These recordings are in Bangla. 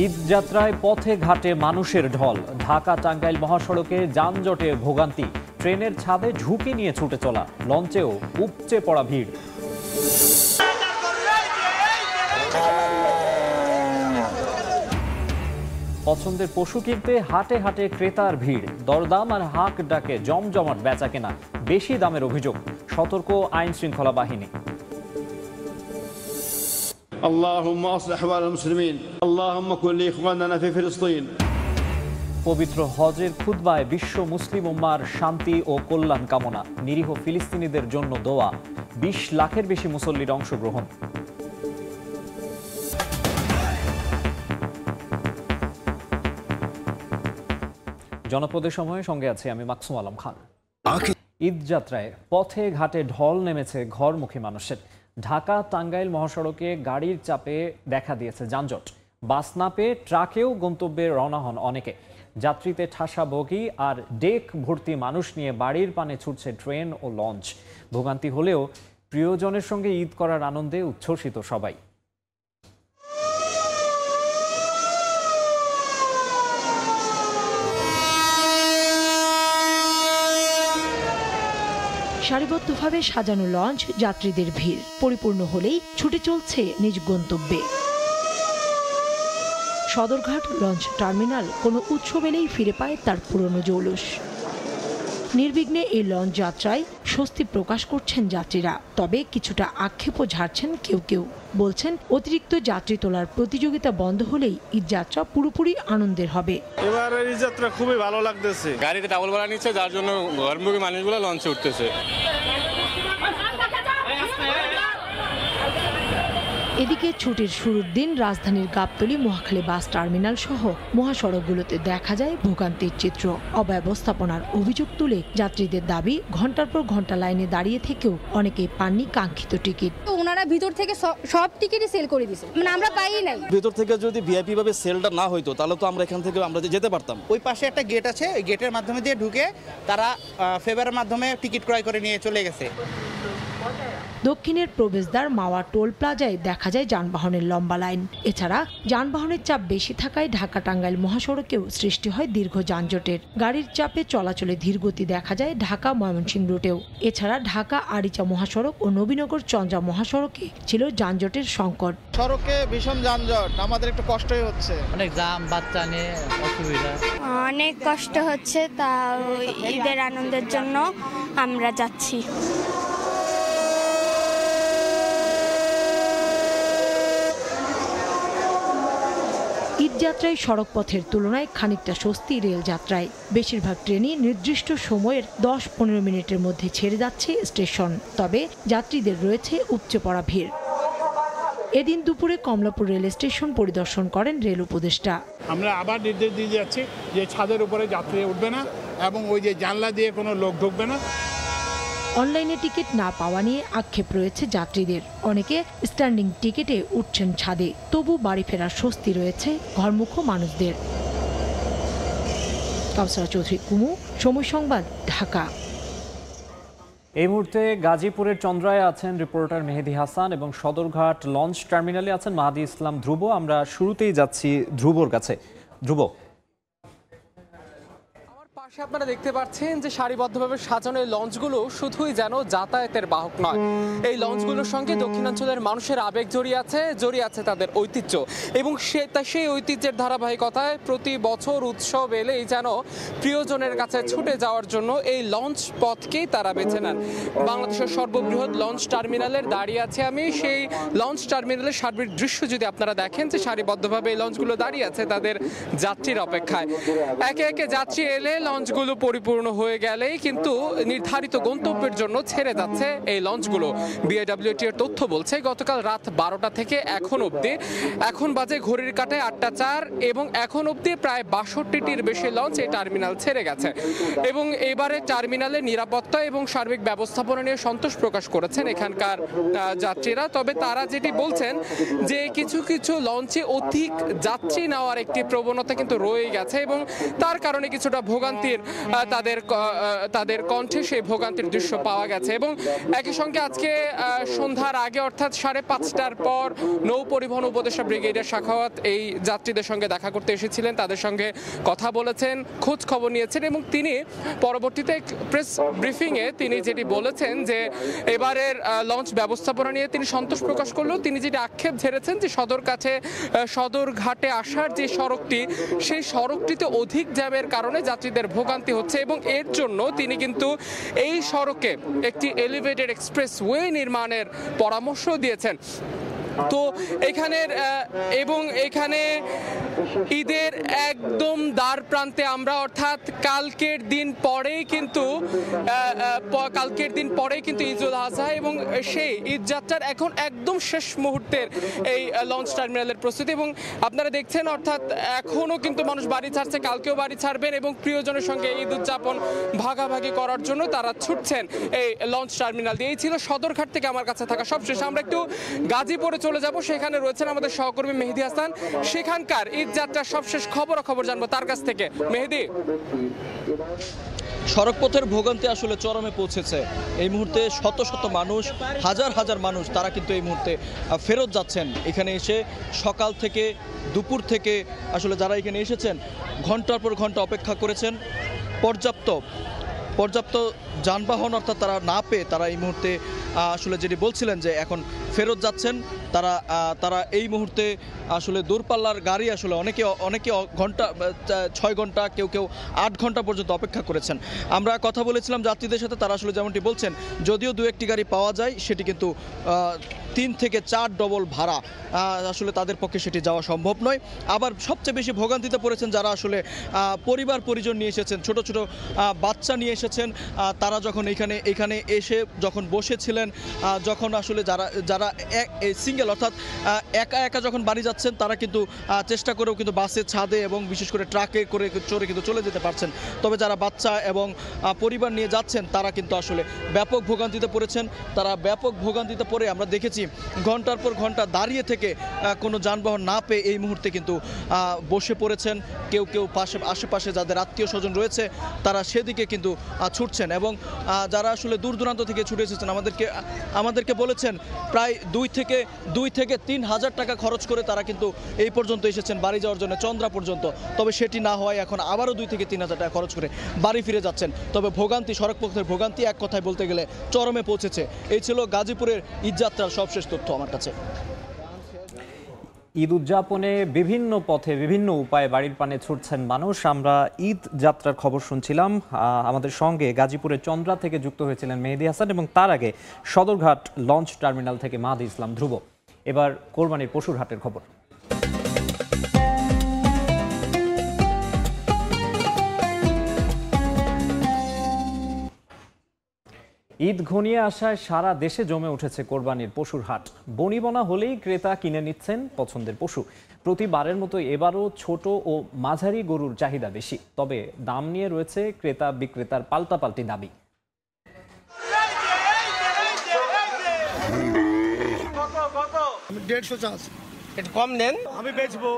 ঈদযাত্রায় পথে ঘাটে মানুষের ঢল। ঢাকা টাঙ্গাইল মহাসড়কে যানজটে ভোগান্তি। ট্রেনের ছাদে ঝুঁকি নিয়ে ছুটে চলা, লঞ্চেও উপচে পড়া ভিড়। পছন্দের পশু কিনতে হাটে হাটে ক্রেতার ভিড়। দরদাম আর হাঁক ডাকে জমজমাট বেচাকেনা। বেশি দামের অভিযোগ, সতর্ক আইন শৃঙ্খলা বাহিনী। আল্লাহুম্মা আসলিহ আহওয়ালাল মুসলিমিন, আল্লাহুম্মা কুন লিইখওয়ানিনা ফি ফিলিস্তিন। পবিত্র হজের খুতবায় বিশ্ব মুসলিম উম্মার শান্তি ও কল্যাণ কামনা। নিরীহ ফিলিস্তিনিদের জন্য দোয়া। 20 লাখের বেশি মুসল্লির অংশগ্রহণ। জনপদের সময়ে সঙ্গে আছে আমি মাকসুম আলম খান। ঈদযাত্রায় পথে ঘাটে ঢল নেমেছে ঘরমুখী মানুষের। ঢাকা টাঙ্গাইল মহাসড়কে গাড়ির চাপে দেখা দিয়েছে যানজট। বাস না পেয়ে ট্রাকেও গন্তব্যে রওনা হন অনেকে। যাত্রীতে ঠাসা বগি আর ডেক ভর্তি মানুষ নিয়ে বাড়ির পানে ছুটছে ট্রেন ও লঞ্চ। ভোগান্তি হলেও প্রিয়জনের সঙ্গে ঈদ করার আনন্দে উচ্ছ্বসিত সবাই। সারিবদ্ধভাবে সাজানো লঞ্চ, যাত্রীদের ভিড় পরিপূর্ণ হলেই ছুটে চলছে নিজ গন্তব্যে। সদরঘাট লঞ্চ টার্মিনাল কোনো উৎসব এলেই ফিরে পায় তার পুরনো জৌলুস। নির্বিঘ্নে এই লঞ্চ যাত্রায় স্বস্তি প্রকাশ করছেন যাত্রীরা, তবে কিছুটা আক্ষেপও ঝাড়ছেন কেউ কেউ। বলছেন অতিরিক্ত যাত্রী তোলার প্রতিযোগিতা বন্ধ হলেই ঈদযাত্রা পুরোপুরি আনন্দের হবে। এবার ঈদযাত্রা খুবই ভালো লাগতেছে। গাড়িতে ডাবল ভাড়া নিচ্ছে, যার জন্য ঘরমুখী মানুষগুলো লঞ্চে উঠতেছে। এদিকে ছুটির শুরুর দিন রাজধানীর গাবতলী, মহাখালী বাস টার্মিনাল সহ মহাসড়কগুলোতে দেখা যায় ভোগান্তির চিত্র। অব্যবস্থাপনার অভিযোগ তুলে যাত্রীদের দাবি, ঘন্টার পর ঘন্টা লাইনে দাঁড়িয়ে থেকেও অনেকেই পাননি কাঙ্ক্ষিত টিকিট। ওনারা ভিতর থেকে সব টিকিটই সেল করে দিয়েছে, মানে আমরা পাই নাই। ভিতর থেকে যদি ভিআইপি ভাবে সেলটা না হইতো তাহলে তো আমরা এখান থেকে আমরা যেতে পারতাম। ওই পাশে একটা গেট আছে, ওই গেটের মাধ্যমে দিয়ে ঢুকে তারা ফেভারের মাধ্যমে টিকিট ক্রয় করে নিয়ে চলে গেছে। দক্ষিণের প্রবেশদ্বার মাওয়া টোল প্লাজায় দেখা যায় যানবাহনের লম্বা লাইন। এছাড়া যানবাহনের চাপ বেশি থাকায় ঢাকা টাঙ্গাইল মহাসড়কেও সৃষ্টি হয় দীর্ঘ যানজটের। গাড়ির চাপে চলাচলে ধীরগতি দেখা যায় ঢাকা ময়মনসিংহ রুটেও। এছাড়া ঢাকা আরিচা মহাসড়ক ও নবীনগর চন্দ্রা মহাসড়কে ছিল যানজটের সংকট। সড়কে ভীষণ যানজট, আমাদের একটু কষ্টই হচ্ছে, অনেক জাম, বাচ্চা নিয়ে অসুবিধা, অনেক কষ্ট হচ্ছে। তা ঈদের আনন্দের জন্য আমরা যাচ্ছি। ঈদযাত্রায় সড়কপথের তুলনায় খানিকটা স্বস্তি রেল যাত্রায়। বেশিরভাগ ট্রেনই নির্দিষ্ট সময়ের 10-15 মিনিটের মধ্যে ছেড়ে যাচ্ছে স্টেশন, তবে যাত্রীদের রয়েছে উপচে পড়া ভিড়। এদিন দুপুরে কমলাপুর রেল স্টেশন পরিদর্শন করেন রেল উপদেষ্টা। আমরা আবার নির্দেশ দিয়ে যাচ্ছি যে ছাদের উপরে যাত্রী উঠবে না এবং ওই যে জানলা দিয়ে কোনো লোক ঢুকবে না। অনলাইনে টিকিট না পাওয়া নিয়ে আক্ষেপ রয়েছে যাত্রীদের। অনেকে স্ট্যান্ডিং টিকিটে উঠছেন ছাদে, তবু বাড়ি ফেরার স্বস্তি রয়েছে ঘরমুখ মানুষদের। কাউসারা চৌধুরী, কুমু, সময় সংবাদ, ঢাকা। এই মুহূর্তে গাজীপুরের চন্দ্রায় আছেন রিপোর্টার মেহেদি হাসান এবং সদরঘাট লঞ্চ টার্মিনালে আছেন মাহাদি ইসলাম ধ্রুব। আমরা শুরুতেই যাচ্ছি ধ্রুবর কাছে। ধ্রুব, আপনারা দেখতে পাচ্ছেন যে সারিবদ্ধভাবে সাজানো এই লঞ্চগুলো শুধুই যেন যাতায়াতের বাহক নয়, এই লঞ্চগুলোর সঙ্গে দক্ষিণাঞ্চলের মানুষের আবেগ জড়িয়ে আছে তাদের ঐতিহ্য। এবং সেই ঐতিহ্যের ধারাবাহিকতায় প্রতি বছর উৎসব এলেই যেন প্রিয়জনের কাছে ছুটে যাওয়ার জন্য এই লঞ্চ পথকেই তারা বেছে নেন। বাংলাদেশের সর্ববৃহৎ লঞ্চ টার্মিনালের দাঁড়িয়ে আছে আমি। সেই লঞ্চ টার্মিনালের সার্বিক দৃশ্য যদি আপনারা দেখেন, যে সারিবদ্ধভাবে এই লঞ্চগুলো দাঁড়িয়ে আছে তাদের যাত্রীর অপেক্ষায়। একে একে যাত্রী এলে লঞ্চগুলো পরিপূর্ণ হয়ে গেলেই কিন্তু নির্ধারিত গন্তব্যের জন্য ছেড়ে যাচ্ছে এই লঞ্চগুলো। বিআইডব্লিউটি এর তথ্য বলছে গতকাল রাত 12টা থেকে এখন বাজে ঘড়ির কাঁটায় 8টা 4 এবং এখন অবধি প্রায় 62টির বেশি লঞ্চ এই টার্মিনাল ছেড়ে গেছে। এবং এবারে টার্মিনালের নিরাপত্তা এবং সার্বিক ব্যবস্থাপনা নিয়ে সন্তোষ প্রকাশ করেছেন এখানকার যাত্রীরা। তবে তারা যেটি বলছেন যে কিছু কিছু লঞ্চে অধিক যাত্রী নেওয়ার একটি প্রবণতা কিন্তু রয়ে গেছে এবং তার কারণে কিছুটা ভোগান্তি ভোগান্তির তাদের কণ্ঠে সেই ভোগান্তির দৃশ্য পাওয়া গেছে। এবং একই সঙ্গে আজকে সন্ধ্যার আগে অর্থাৎ 5:30টার পর নৌ পরিবহন উপদেষ্টা ব্রিগেডিয়ার সাখাওয়াত এই যাত্রীদের সঙ্গে দেখা করতে এসেছিলেন, তাদের সঙ্গে কথা বলেছেন, খোঁজ খবর নিয়েছেন এবং তিনি পরবর্তীতে প্রেস ব্রিফিংয়ে তিনি যেটি বলেছেন যে এবারের লঞ্চ ব্যবস্থাপনা নিয়ে তিনি সন্তোষ প্রকাশ করলেও তিনি যেটি আক্ষেপ ঝেড়েছেন যে সদরঘাটে আসার যে সড়কটি সেই সড়কটিতে অধিক জ্যামের কারণে যাত্রীদের ভোগান্তি হচ্ছে এবং এর জন্য তিনি কিন্তু এই সড়কে একটি এলিভেটেড এক্সপ্রেসওয়ে নির্মাণের পরামর্শ দিয়েছেন। তো এখানে ঈদের একদম দ্বার প্রান্তে আমরা অর্থাৎ কালকের দিন পরেই কিন্তু ঈদুল আজহা এবং সেই ঈদ যাত্রার এখন একদম শেষ মুহূর্তের এই লঞ্চ টার্মিনালের প্রস্তুতি এবং আপনারা দেখছেন অর্থাৎ এখনো কিন্তু মানুষ বাড়ি ছাড়ছে, কালকেও বাড়ি ছাড়বেন এবং প্রিয়জনের সঙ্গে ঈদ উদযাপন ভাগাভাগি করার জন্য তারা ছুটছেন এই লঞ্চ টার্মিনাল দিয়ে। এই ছিল সদরঘাট থেকে আমার কাছে থাকা সবশেষ। আমরা একটু গাজীপুরে চলে যাব, সেখানে রয়েছেন আমাদের সহকর্মী মেহেদি হাসান, সেখানকার ঈদ যাত্রার সবশেষ খবর জানবো তার কাছ থেকে। মেহেদি, সড়কপথের ভোগান্তি আসলে চরমে পৌঁছেছে। এই মুহূর্তে শত শত মানুষ, হাজার মানুষ তারা কিন্তু এই মুহূর্তে ফেরত যাচ্ছেন। এখানে এসে সকাল থেকে দুপুর থেকে আসলে যারা এখানে এসেছেন ঘন্টার পর ঘন্টা অপেক্ষা করেছেন। পর্যাপ্ত যানবাহন অর্থাৎ তারা না পেয়ে তারা এই মুহূর্তে আসলে যেটি বলছিলেন যে এখন ফেরত যাচ্ছেন। তারা এই মুহূর্তে আসলে দূরপাল্লার গাড়ি আসলে অনেকে ঘন্টা 6 ঘন্টা, কেউ 8 ঘন্টা পর্যন্ত অপেক্ষা করেছেন। আমরা কথা বলেছিলাম যাত্রীদের সাথে, তারা আসলে যেমনটি বলছেন যদিও 2-1টি গাড়ি পাওয়া যায় সেটি কিন্তু 3 থেকে 4 ডবল ভাড়া, আসলে তাদের পক্ষে সেটি যাওয়া সম্ভব নয়। আবার সবচেয়ে বেশি ভোগান্তিতে পড়েছেন যারা আসলে পরিবার পরিজন নিয়ে এসেছেন, ছোট বাচ্চা নিয়ে এসেছেন। তারা যখন এখানে এসে যখন বসেছিলেন, যখন আসলে যারা সিঙ্গেল অর্থাৎ একা যখন বাড়ি যাচ্ছেন তারা কিন্তু চেষ্টা করেও কিন্তু বাসের ছাদে এবং বিশেষ করে ট্রাকে করে চড়ে কিন্তু চলে যেতে পারছেন। তবে যারা বাচ্চা এবং পরিবার নিয়ে যাচ্ছেন তারা কিন্তু আসলে ব্যাপক ভোগান্তিতে পড়েছেন। তারা ব্যাপক ভোগান্তিতে পড়ে আমরা দেখেছি ঘন্টার পর ঘন্টা দাঁড়িয়ে থেকে কোনো যানবাহন না পেয়ে এই মুহূর্তে কিন্তু বসে পড়েছেন। কেউ আশেপাশে যাদের আত্মীয় স্বজন রয়েছে তারা সেদিকে কিন্তু ছুটছেন এবং যারা আসলে দূর দূরান্ত থেকে ছুটে এসেছেন আমাদেরকে বলেছেন প্রায় 2 থেকে 3 হাজার টাকা খরচ করে তারা কিন্তু এই পর্যন্ত এসেছেন বাড়ি যাওয়ার জন্য, চন্দ্রা পর্যন্ত। তবে সেটি না হয় এখন আবারও 2 থেকে 3 হাজার টাকা খরচ করে বাড়ি ফিরে যাচ্ছেন। তবে সড়কপথের ভোগান্তি এক কথায় বলতে গেলে চরমে পৌঁছেছে। এই ছিল গাজীপুরের ঈদযাত্রার সবশেষ তথ্য আমার কাছে। ঈদ উদযাপনে বিভিন্ন পথে বিভিন্ন উপায়ে বাড়ির পানে ছুটছেন মানুষ। আমরা ঈদ যাত্রার খবর শুনছিলাম। আমাদের সঙ্গে গাজীপুরের চন্দ্রা থেকে যুক্ত হয়েছিলেন মেহেদি হাসান এবং তার আগে সদরঘাট লঞ্চ টার্মিনাল থেকে মাহাদি ইসলাম ধ্রুব। এবার কোরবানির পশুর হাটের খবর। ঈদ ঘনিয়ে আসায় সারা দেশে জমে উঠেছে কোরবানির পশুর হাট। বনিবনা হলেই ক্রেতা কিনে নিচ্ছেন পছন্দের পশু। প্রতিবারের মতো এবারও ছোট ও মাঝারি গরুর চাহিদা বেশি, তবে দাম নিয়ে রয়েছে ক্রেতা বিক্রেতার পাল্টাপাল্টি দাবি। কম নেন, আমি বেচবো।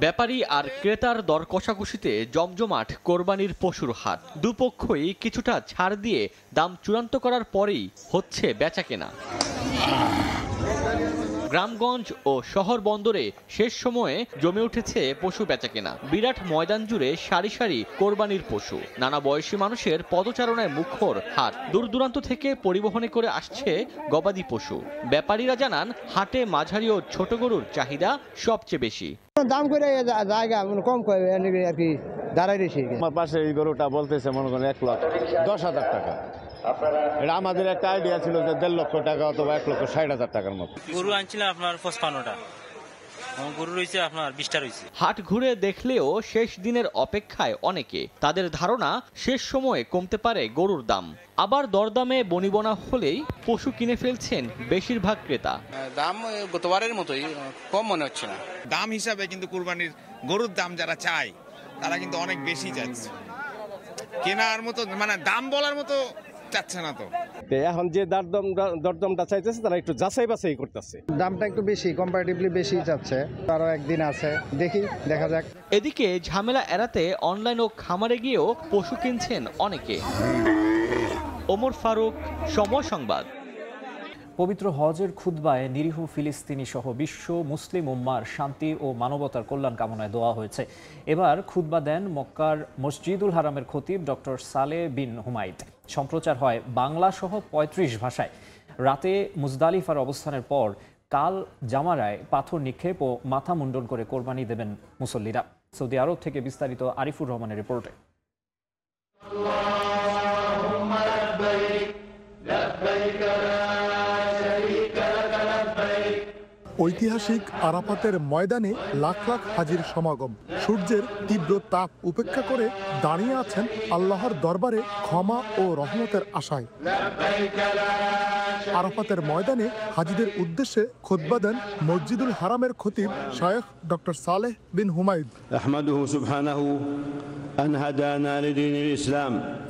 ব্যাপারী আর ক্রেতার দর কষাকষিতে জমজমাট কোরবানির পশুর হাট। দুপক্ষই কিছুটা ছাড় দিয়ে দাম চূড়ান্ত করার পরেই হচ্ছে বেচাকেনা। গ্রামগঞ্জ ও শহর বন্দরে শেষ সময়ে জমে উঠেছে পশু বেচাকেনা। বিরাট ময়দান জুড়ে সারি সারি কোরবানির পশু। নানা বয়সী মানুষের পদচারণায় মুখর হাট। দূর দূরান্ত থেকে পরিবহনে করে আসছে গবাদি পশু। ব্যাপারীরা জানান হাটে মাঝারি ও ছোট গরুর চাহিদা সবচেয়ে বেশি। দাম করে জায়গা কম করে আর কি দাঁড়াই রয়েছে। আমার পাশে এই গরুটা বলতেছে মনে করেন 1,10,000 টাকা। এটা আমাদের একটা আইডিয়া ছিল যে 1.5 লক্ষ টাকা অথবা 1,60,000 টাকার মতো। গরু আনছিলাম আপনার 55টা, গরু রয়েছে আপনার 20টা রয়েছে। হাট ঘুরে দেখলেও শেষ দিনের অপেক্ষায় অনেকে। তাদের ধারণা শেষ সময়ে কমতে পারে গরুর দাম। আবার দরদামে বনিবনা হলেই পশু কিনে ফেলছেন বেশিরভাগ ক্রেতা। দাম গতবারের মতোই, কম মনে হচ্ছে না। দাম হিসাবে কিন্তু কুরবানির গরুর দাম যারা চায় তারা কিন্তু অনেক বেশি যাচ্ছে। কেনার মতো মানে দাম বলার মতো চাচ্ছে না তো। এখন যে দরদামটা চাইতেছে তারা একটু যাচাই বাছাই করতেছে। দামটা একটু বেশি, কম্পারেটিভলি বেশি যাচ্ছে। আরও একদিন আছে, দেখা যাক। এদিকে ঝামেলা এড়াতে অনলাইন ও খামারে গিয়েও পশু কিনছেন অনেকে। ওমর ফারুক, সময় সংবাদ। পবিত্র হজের খুতবায় নিরীহ ফিলিস্তিনি সহ বিশ্ব মুসলিম উম্মার শান্তি ও মানবতার কল্যাণ কামনায় দোয়া হয়েছে। এবার খুতবা দেন মক্কার মসজিদুল হারামের খতিব ডক্টর সালেহ বিন হুমাইদ। সম্প্রচার হয় বাংলা সহ ৩৫ ভাষায়। রাতে মুজদালিফার অবস্থানের পর কাল জামারায় পাথর নিক্ষেপ ও মাথা মুন্ডন করে কোরবানি দেবেন মুসল্লিরা। সৌদি আরব থেকে বিস্তারিত আরিফুর রহমানের রিপোর্টে। ঐতিহাসিক আরাফাতের ময়দানে লাখ লাখ হাজির সমাগম। সূর্যের তীব্র তাপ উপেক্ষা করে দাঁড়িয়ে আছেন আল্লাহর দরবারে ক্ষমা ও রহমতের আশায়। আরাফাতের ময়দানে হাজিদের উদ্দেশ্যে খুতবা দেন মসজিদুল হারামের খতিব শায়খ ডক্টর সালেহ বিন হুমাইদ।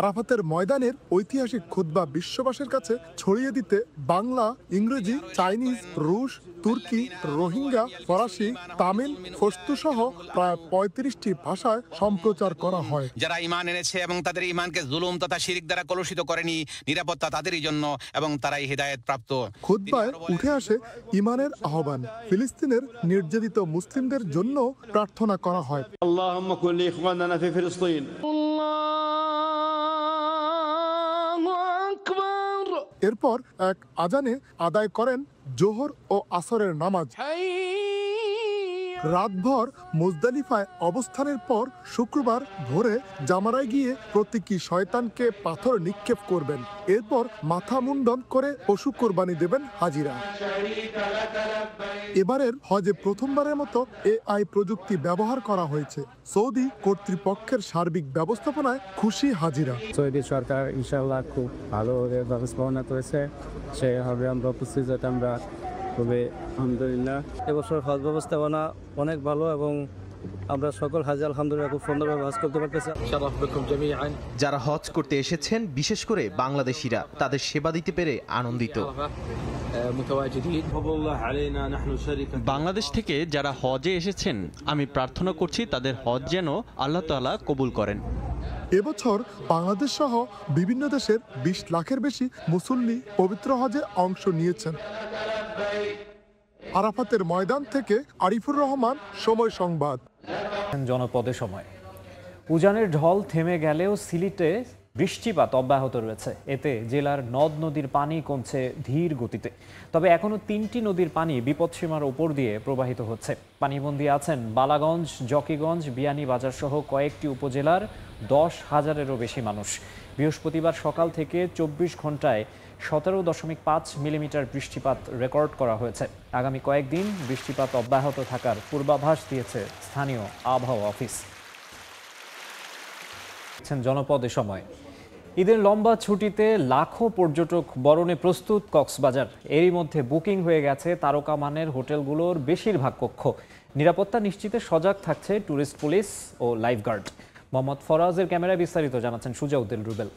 আরাফাতের ময়দানের ঐতিহাসিক খুতবা বিশ্ববাসীর কাছে ছড়িয়ে দিতে বাংলা, ইংরেজি, চাইনিজ, রুশ, তুর্কি, রোহিঙ্গা, ফরাসি, তামিল, পশতু সহ প্রায় ৩৫টি ভাষায় সম্প্রচার করা হয়। যারা ঈমান এনেছে এবং তাদের ঈমানকে জুলুম তথা শিরক দ্বারা কলুষিত করেনি, নিরাপত্তা তাদেরই জন্য এবং তারাই হিদায়াত প্রাপ্ত। খুতবায় উঠে আসে ঈমানের আহ্বান। ফিলিস্তিনের নির্যাতিত মুসলিমদের জন্য প্রার্থনা করা হয়। আল্লাহুম্মা কুল লিইখওয়ানিনা ফি ফিলিস্তিন। এরপর এক আজানে আদায় করেন জোহর ও আসরের নামাজ। রাতভর মুজদালিফায় অবস্থানের পর শুক্রবার ভোরে জামারায় গিয়ে প্রতীকী শয়তানকে পাথর নিক্ষেপ করবেন। এরপর মাথা মুন্ডন করে পশু কোরবানি দেবেন হাজিরা। এবারের হজে প্রথমবারের মতো AI প্রযুক্তি ব্যবহার করা হয়েছে। সৌদি কর্তৃপক্ষের সার্বিক ব্যবস্থাপনায় খুশি হাজিরা। সৌদি সরকার ইনশাআল্লাহ খুব ভালোভাবে ব্যবস্থাপনা করেছে, সেভাবে আমরা উপস্থিত হতে আমরা খুবই আলহামদুলিল্লাহ। এবছর হজ ব্যবস্থাপনা অনেক ভালো এবং আমরা সকল হাজি আলহামদুলিল্লাহ খুব সুন্দরভাবে হজ করতে পারতেছি। যারা হজ করতে এসেছেন, বিশেষ করে বাংলাদেশিরা, তাদের সেবা দিতে পেরে আনন্দিত। বাংলাদেশ থেকে যারা হজে এসেছেন, আমি প্রার্থনা করছি তাদের হজ যেন আল্লাহ তাআলা কবুল করেন। এবছর বাংলাদেশ সহ বিভিন্ন দেশের ২০ লাখের বেশি মুসল্লি পবিত্র হজে অংশ নিয়েছেন। আরাফাতের ময়দান থেকে আরিফুর রহমান, সময় সংবাদ। জনপদে সময়। উজানের ঢল থেমে গেলেও সিলেটে বৃষ্টিপাত অব্যাহত রয়েছে। এতে জেলার নদ নদীর পানি কমছে ধীর গতিতে। তবে এখনো ৩টি নদীর পানি বিপদসীমার উপর দিয়ে প্রবাহিত হচ্ছে। পানিবন্দী আছেন বালাগঞ্জ, জকিগঞ্জ, বিয়ানীবাজার সহ কয়েকটি উপজেলার ১০,০০০-এরও বেশি মানুষ। বৃহস্পতিবার সকাল থেকে ২৪ ঘন্টায় ১৭.৫ মিলিমিটার বৃষ্টিপাত রেকর্ড করা হয়েছে। আগামী কয়েকদিন বৃষ্টিপাত অব্যাহত থাকার পূর্বাভাস দিয়েছে স্থানীয় আবহাওয়া অফিস। জনপদে সময়। ঈদের লম্বা ছুটিতে লাখো পর্যটক বরণে প্রস্তুত কক্সবাজার। এরই মধ্যে বুকিং হয়ে গেছে তারকা মানের হোটেলগুলোর বেশিরভাগ কক্ষ। নিরাপত্তা নিশ্চিতে সজাগ থাকছে ট্যুরিস্ট পুলিশ ও লাইফগার্ড। মোহাম্মদ ফরাজের ক্যামেরায় বিস্তারিত জানাচ্ছেন সুজাউদ্দিন রুবেল।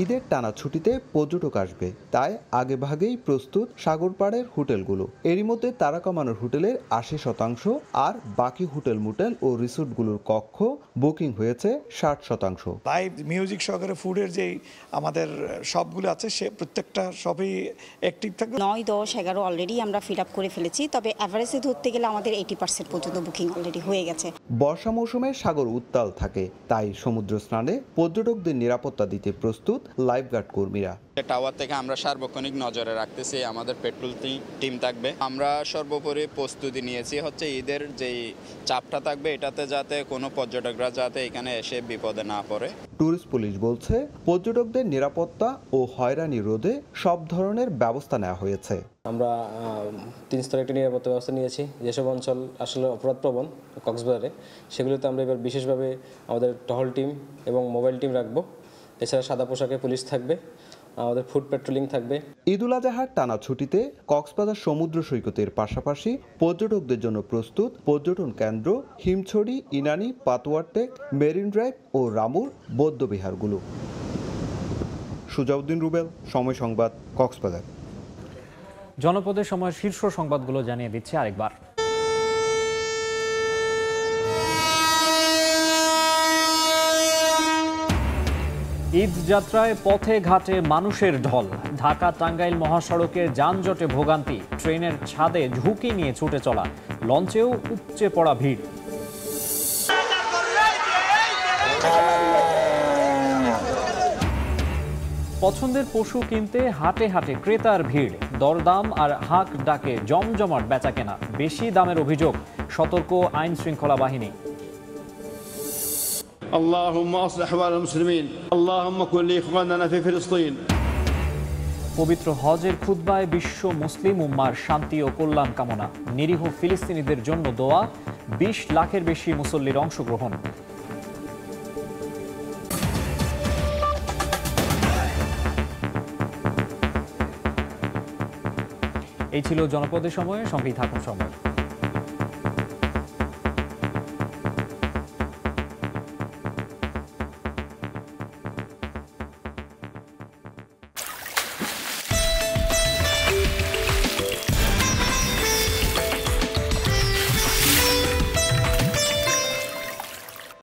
ঈদের টানা ছুটিতে পর্যটক আসবে, তাই আগেভাগেই প্রস্তুত সাগরপাড়ের হোটেলগুলো। এরই মধ্যে তারকা মানের হোটেলের ৮০% আর বাকি হোটেল মোটেল ও রিসোর্টগুলোর কক্ষ বুকিং হয়েছে ৬০%। লাইভ মিউজিক সহকারে ফুডের যেই আমাদের শপগুলো আছে, সে প্রত্যেকটা শপেই অ্যাক্টিভ থাকবে। ৯, ১০, ১১ অলরেডি আমরা ফিল আপ করে ফেলেছি। তবে অ্যাভারেজে ধরতে গেলে আমাদের 80% পর্যন্ত বুকিং অলরেডি হয়ে গেছে। বর্ষা মৌসুমে সাগর উত্তাল থাকে, তাই সমুদ্র স্নানে পর্যটকদের নিরাপত্তা দিতে প্রস্তুত লাইফগার্ড কর্মীরা। টাওয়ার থেকে আমরা সার্বক্ষণিক নজরে রাখতেছি, আমাদের পেট্রোল টিম থাকবে। আমরা সর্বোপরি প্রস্তুতি নিয়েছি হচ্ছে ঈদের যেই চাপটা থাকবে, এটাতে যাতে কোনো পর্যটকরা যাতে এখানে এসে বিপদে না পড়ে। ট্যুরিস্ট পুলিশ বলছে প্রর্যটকদের নিরাপত্তা ও হয়রানি রোধে সব ধরনের ব্যবস্থা নেওয়া হয়েছে। আমরা 3 স্তরের একটি নিরাপত্তা ব্যবস্থা নিয়েছি। যেসব অঞ্চল আসলে অপরাধপ্রবণ কক্সবাজারে, সেগুলোতে আমরা এবার বিশেষভাবে আমাদের টহল টিম এবং মোবাইল টিম রাখবো। এছাড়া সাদা পোশাকে পুলিশ থাকবে, আমাদের ফুড পেট্রোলিং থাকবে। ঈদুল আজহার টানা ছুটিতে কক্সবাজার সমুদ্র সৈকতের পাশাপাশি পর্যটকদের জন্য প্রস্তুত পর্যটন কেন্দ্র হিমছড়ি, ইনানি, পাতুয়ারটেক, মেরিন ড্রাইভ ও রামুর বৌদ্ধবিহারগুলো। সুজাউদ্দিন রুবেল, সময় সংবাদ, কক্সবাজার। জনপদের সময় শীর্ষ সংবাদগুলো জানিয়ে দিচ্ছে আরেকবার। ঈদ যাত্রায় পথে ঘাটে মানুষের ঢল। ঢাকা টাঙ্গাইল মহাসড়কে যানজটে ভোগান্তি। ট্রেনের ছাদে ঝুঁকি নিয়ে ছুটে চলা, লঞ্চেও উপচে পড়া ভিড়। পছন্দের পশু কিনতে হাটে হাটে ক্রেতার ভিড়। দরদাম আর হাঁক ডাকে জমজমাট বেচাকেনা। বেশি দামের অভিযোগ, সতর্ক আইন শৃঙ্খলা বাহিনী। اللهم اصلح احوال المسلمين اللهم كن لاخواننا في فلسطين। পবিত্র হজের খুতবায় বিশ্ব মুসলিম উম্মার শান্তি ও কল্যাণ কামনা। নিরীহ ফিলিস্তিনিদের জন্য দোয়া। 20 লাখের বেশি মুসল্লির অংশগ্রহণ। এই ছিল জনপদের সময়ে, সঙ্গেই থাকুন সময়।